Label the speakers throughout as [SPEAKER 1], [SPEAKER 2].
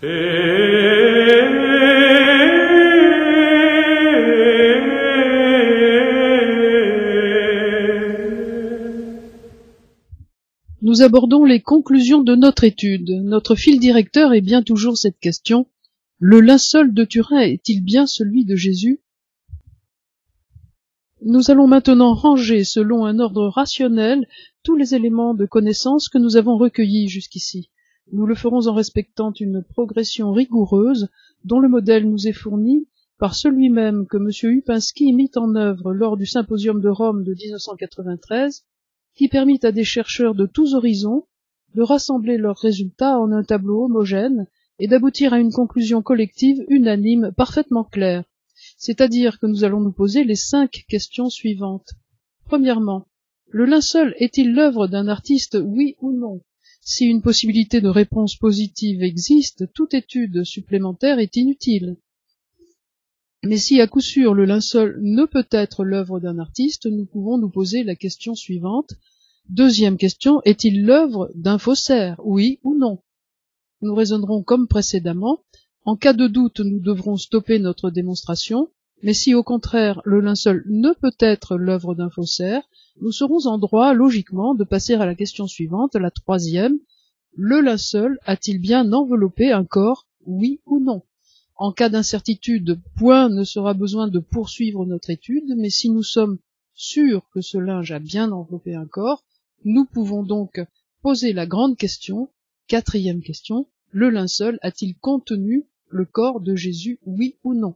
[SPEAKER 1] Nous abordons les conclusions de notre étude. Notre fil directeur est bien toujours cette question. Le linceul de Turin est-il bien celui de Jésus? Nous allons maintenant ranger selon un ordre rationnel tous les éléments de connaissance que nous avons recueillis jusqu'ici. Nous le ferons en respectant une progression rigoureuse dont le modèle nous est fourni par celui-même que M. Upinski mit en œuvre lors du symposium de Rome de 1993, qui permit à des chercheurs de tous horizons de rassembler leurs résultats en un tableau homogène et d'aboutir à une conclusion collective unanime parfaitement claire. C'est-à-dire que nous allons nous poser les 5 questions suivantes. Premièrement, le linceul est-il l'œuvre d'un artiste, oui ou non? Si une possibilité de réponse positive existe, toute étude supplémentaire est inutile. Mais si à coup sûr le linceul ne peut être l'œuvre d'un artiste, nous pouvons nous poser la question suivante. Deuxième question, est-il l'œuvre d'un faussaire, oui ou non? Nous raisonnerons comme précédemment. En cas de doute, nous devrons stopper notre démonstration, mais si au contraire le linceul ne peut être l'œuvre d'un faussaire, nous serons en droit logiquement de passer à la question suivante, la troisième. Le linceul a-t-il bien enveloppé un corps, oui ou non? En cas d'incertitude, point ne sera besoin de poursuivre notre étude, mais si nous sommes sûrs que ce linge a bien enveloppé un corps, nous pouvons donc poser la grande question, quatrième question, le linceul a-t-il contenu le corps de Jésus, oui ou non?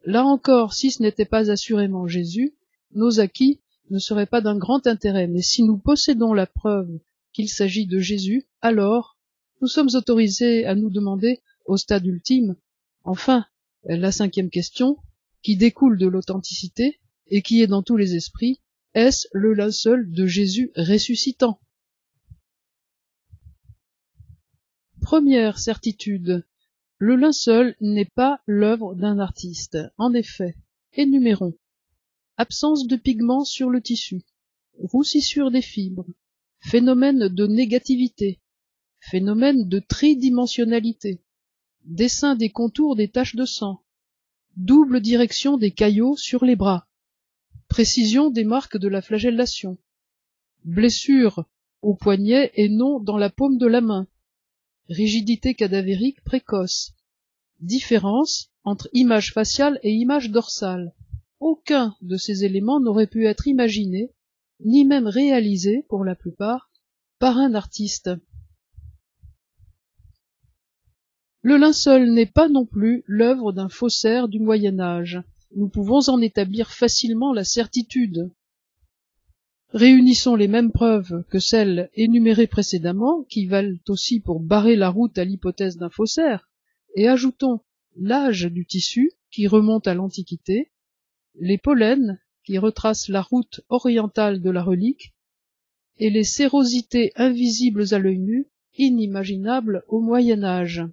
[SPEAKER 1] Là encore, si ce n'était pas assurément Jésus, nos acquis ne seraient pas d'un grand intérêt, mais si nous possédons la preuve qu'il s'agit de Jésus, alors nous sommes autorisés à nous demander, au stade ultime, enfin, la cinquième question, qui découle de l'authenticité et qui est dans tous les esprits, est-ce le linceul de Jésus ressuscitant? Première certitude, le linceul n'est pas l'œuvre d'un artiste. En effet, énumérons. Absence de pigments sur le tissu, roussissure des fibres, phénomène de négativité, phénomène de tridimensionnalité, dessin des contours des taches de sang, double direction des caillots sur les bras, précision des marques de la flagellation, blessure au poignet et non dans la paume de la main, rigidité cadavérique précoce, différence entre image faciale et image dorsale. Aucun de ces éléments n'aurait pu être imaginé, ni même réalisé, pour la plupart, par un artiste. Le linceul n'est pas non plus l'œuvre d'un faussaire du Moyen-Âge. Nous pouvons en établir facilement la certitude. Réunissons les mêmes preuves que celles énumérées précédemment, qui valent aussi pour barrer la route à l'hypothèse d'un faussaire, et ajoutons l'âge du tissu, qui remonte à l'Antiquité, les pollens, qui retracent la route orientale de la relique, et les sérosités invisibles à l'œil nu, inimaginables au Moyen-Âge.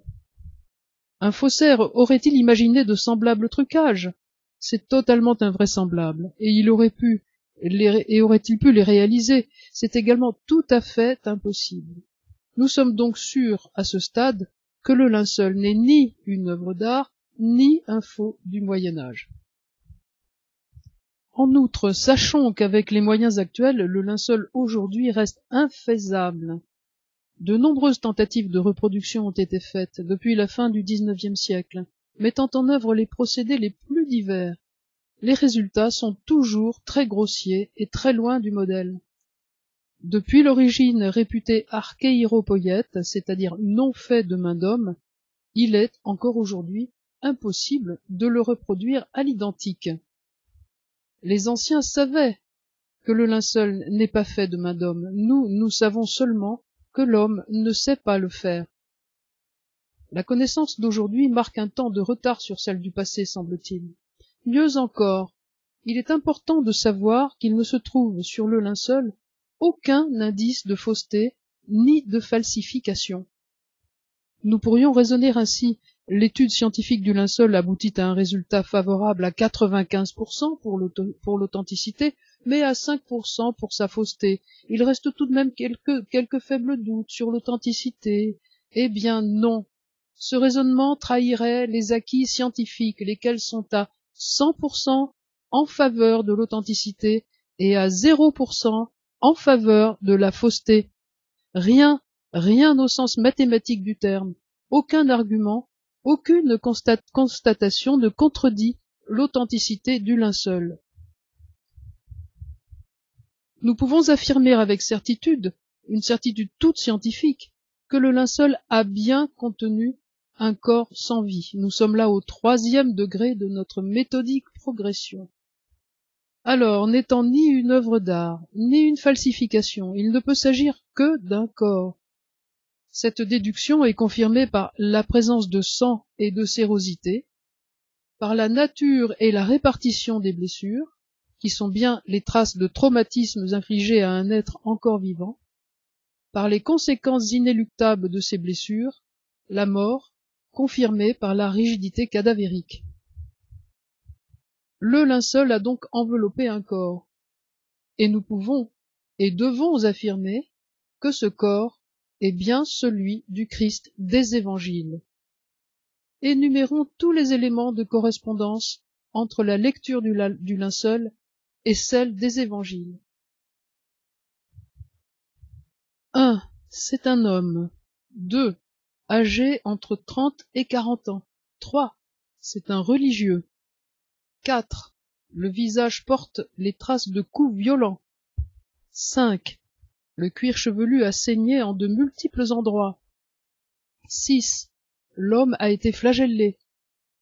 [SPEAKER 1] Un faussaire aurait-il imaginé de semblables trucages? C'est totalement invraisemblable, et aurait-il pu les réaliser? C'est également tout à fait impossible. Nous sommes donc sûrs, à ce stade, que le linceul n'est ni une œuvre d'art, ni un faux du Moyen-Âge. En outre, sachons qu'avec les moyens actuels, le linceul aujourd'hui reste infaisable. De nombreuses tentatives de reproduction ont été faites depuis la fin du XIXe siècle, mettant en œuvre les procédés les plus divers. Les résultats sont toujours très grossiers et très loin du modèle. Depuis l'origine réputée archéiropoïète, c'est-à-dire non fait de main d'homme, il est, encore aujourd'hui, impossible de le reproduire à l'identique. Les anciens savaient que le linceul n'est pas fait de main d'homme. Nous savons seulement que l'homme ne sait pas le faire. La connaissance d'aujourd'hui marque un temps de retard sur celle du passé, semble-t-il. Mieux encore, il est important de savoir qu'il ne se trouve sur le linceul aucun indice de fausseté ni de falsification. Nous pourrions raisonner ainsi. L'étude scientifique du linceul aboutit à un résultat favorable à 95% pour l'authenticité, mais à 5% pour sa fausseté. Il reste tout de même quelques faibles doutes sur l'authenticité. Eh bien non, Ce raisonnement trahirait les acquis scientifiques, lesquels sont à 100% en faveur de l'authenticité et à 0% en faveur de la fausseté. Rien au sens mathématique du terme, aucun argument, aucune constatation ne contredit l'authenticité du linceul. Nous pouvons affirmer avec certitude, une certitude toute scientifique, que le linceul a bien contenu un corps sans vie. Nous sommes là au 3e degré de notre méthodique progression. Alors, n'étant ni une œuvre d'art, ni une falsification, il ne peut s'agir que d'un corps. Cette déduction est confirmée par la présence de sang et de sérosité, par la nature et la répartition des blessures, qui sont bien les traces de traumatismes infligés à un être encore vivant, par les conséquences inéluctables de ces blessures, la mort, confirmée par la rigidité cadavérique. Le linceul a donc enveloppé un corps, et nous pouvons et devons affirmer que ce corps est bien celui du Christ des évangiles. Énumérons tous les éléments de correspondance entre la lecture du linceul et celle des évangiles. 1. C'est un homme. 2. Âgé entre 30 et 40 ans. 3. C'est un religieux. 4. Le visage porte les traces de coups violents. 5. Le cuir chevelu a saigné en de multiples endroits. 6. L'homme a été flagellé.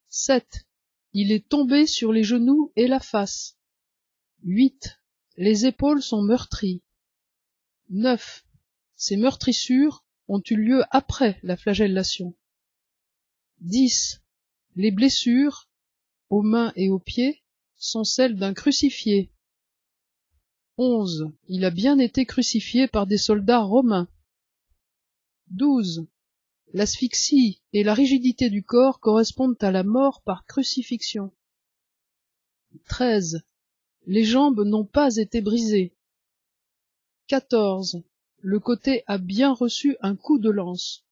[SPEAKER 1] 7. Il est tombé sur les genoux et la face. 8. Les épaules sont meurtries. 9. Ces meurtrissures ont eu lieu après la flagellation. 10. Les blessures, aux mains et aux pieds, sont celles d'un crucifié. 11. Il a bien été crucifié par des soldats romains. 12. L'asphyxie et la rigidité du corps correspondent à la mort par crucifixion. 13. Les jambes n'ont pas été brisées. 14. Le côté a bien reçu un coup de lance.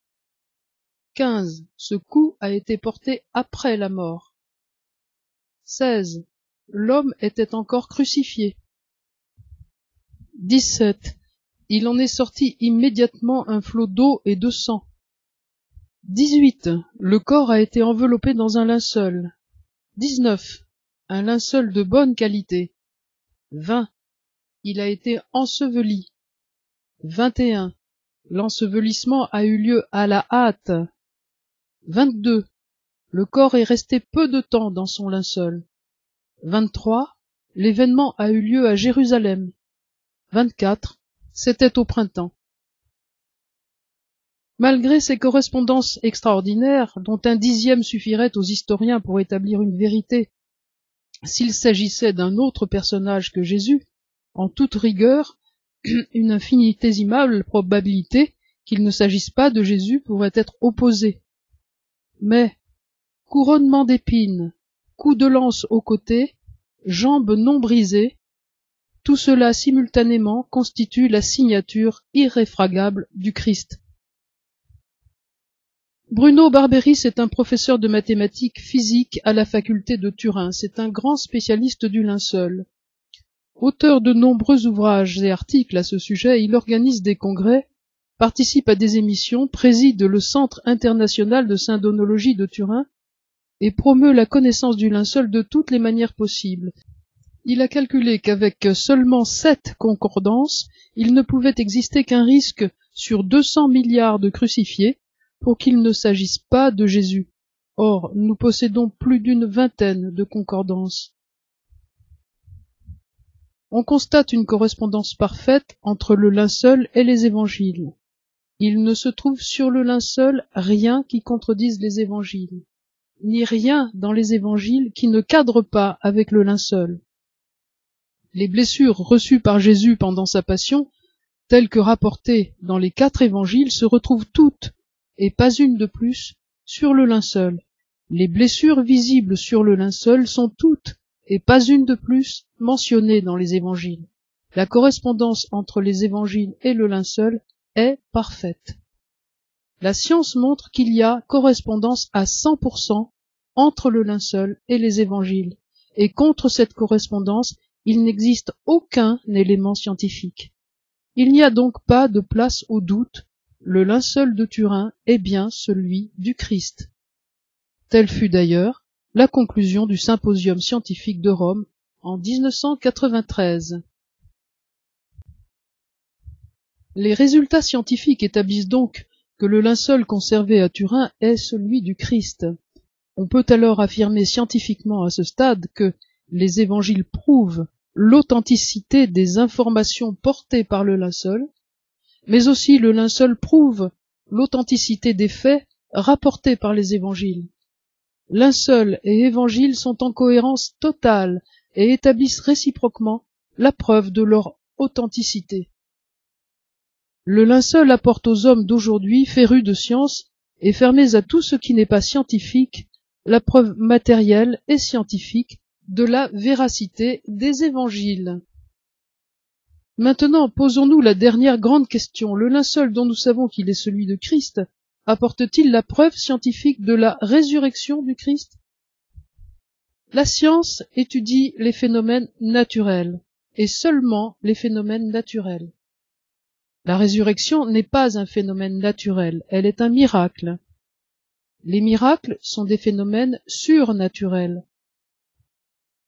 [SPEAKER 1] 15. Ce coup a été porté après la mort. 16. L'homme était encore crucifié. 17. Il en est sorti immédiatement un flot d'eau et de sang. 18. Le corps a été enveloppé dans un linceul. 19. Un linceul de bonne qualité. 20. Il a été enseveli. 21. L'ensevelissement a eu lieu à la hâte. 22. Le corps est resté peu de temps dans son linceul. 23. L'événement a eu lieu à Jérusalem. 24. C'était au printemps. Malgré ces correspondances extraordinaires, dont un 10e suffirait aux historiens pour établir une vérité, s'il s'agissait d'un autre personnage que Jésus, en toute rigueur, une infinitésimale probabilité qu'il ne s'agisse pas de Jésus pourrait être opposée. Mais, couronnement d'épines, coup de lance au côté, jambes non brisées, tout cela simultanément constitue la signature irréfragable du Christ. Bruno Barberis est un professeur de mathématiques physiques à la faculté de Turin. C'est un grand spécialiste du linceul. Auteur de nombreux ouvrages et articles à ce sujet, il organise des congrès, participe à des émissions, préside le Centre international de syndonologie de Turin et promeut la connaissance du linceul de toutes les manières possibles. Il a calculé qu'avec seulement 7 concordances, il ne pouvait exister qu'un risque sur 200 milliards de crucifiés pour qu'il ne s'agisse pas de Jésus. Or, nous possédons plus d'une vingtaine de concordances. On constate une correspondance parfaite entre le linceul et les évangiles. Il ne se trouve sur le linceul rien qui contredise les évangiles, ni rien dans les évangiles qui ne cadre pas avec le linceul. Les blessures reçues par Jésus pendant sa passion, telles que rapportées dans les 4 évangiles, se retrouvent toutes, et pas une de plus, sur le linceul. Les blessures visibles sur le linceul sont toutes, et pas une de plus, mentionnées dans les évangiles. La correspondance entre les évangiles et le linceul est parfaite. La science montre qu'il y a correspondance à 100% entre le linceul et les évangiles, et contre cette correspondance, il n'existe aucun élément scientifique. Il n'y a donc pas de place au doute, le linceul de Turin est bien celui du Christ. Telle fut d'ailleurs la conclusion du Symposium scientifique de Rome en 1993. Les résultats scientifiques établissent donc que le linceul conservé à Turin est celui du Christ. On peut alors affirmer scientifiquement à ce stade que les évangiles prouvent l'authenticité des informations portées par le linceul, mais aussi le linceul prouve l'authenticité des faits rapportés par les évangiles. Linceul et évangile sont en cohérence totale et établissent réciproquement la preuve de leur authenticité. Le linceul apporte aux hommes d'aujourd'hui, férus de science et fermés à tout ce qui n'est pas scientifique, la preuve matérielle et scientifique de la véracité des évangiles. Maintenant, posons-nous la dernière grande question. Le linceul dont nous savons qu'il est celui de Christ apporte-t-il la preuve scientifique de la résurrection du Christ? La science étudie les phénomènes naturels, et seulement les phénomènes naturels. La résurrection n'est pas un phénomène naturel, elle est un miracle. Les miracles sont des phénomènes surnaturels.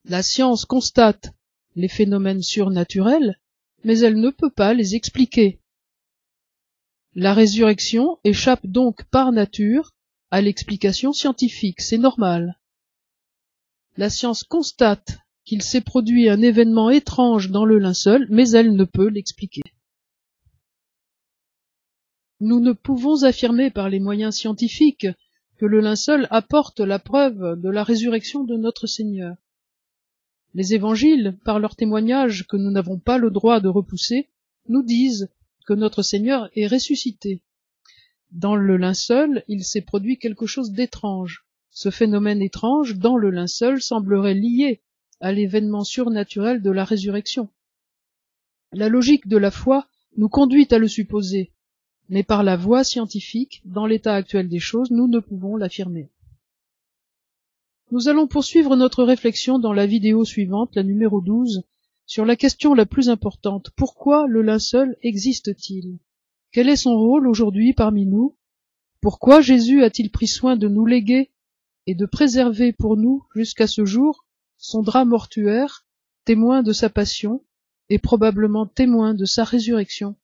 [SPEAKER 1] La science constate les phénomènes surnaturels, mais elle ne peut pas les expliquer. La résurrection échappe donc par nature à l'explication scientifique, c'est normal. La science constate qu'il s'est produit un événement étrange dans le linceul, mais elle ne peut l'expliquer. Nous ne pouvons affirmer par les moyens scientifiques que le linceul apporte la preuve de la résurrection de notre Seigneur. Les évangiles, par leur témoignage que nous n'avons pas le droit de repousser, nous disent que notre Seigneur est ressuscité. Dans le linceul, il s'est produit quelque chose d'étrange. Ce phénomène étrange, dans le linceul, semblerait lié à l'événement surnaturel de la résurrection. La logique de la foi nous conduit à le supposer, mais par la voie scientifique, dans l'état actuel des choses, nous ne pouvons l'affirmer. Nous allons poursuivre notre réflexion dans la vidéo suivante, la numéro 12, sur la question la plus importante. Pourquoi le linceul existe-t-il? Quel est son rôle aujourd'hui parmi nous? Pourquoi Jésus a-t-il pris soin de nous léguer et de préserver pour nous, jusqu'à ce jour, son drap mortuaire, témoin de sa passion et probablement témoin de sa résurrection?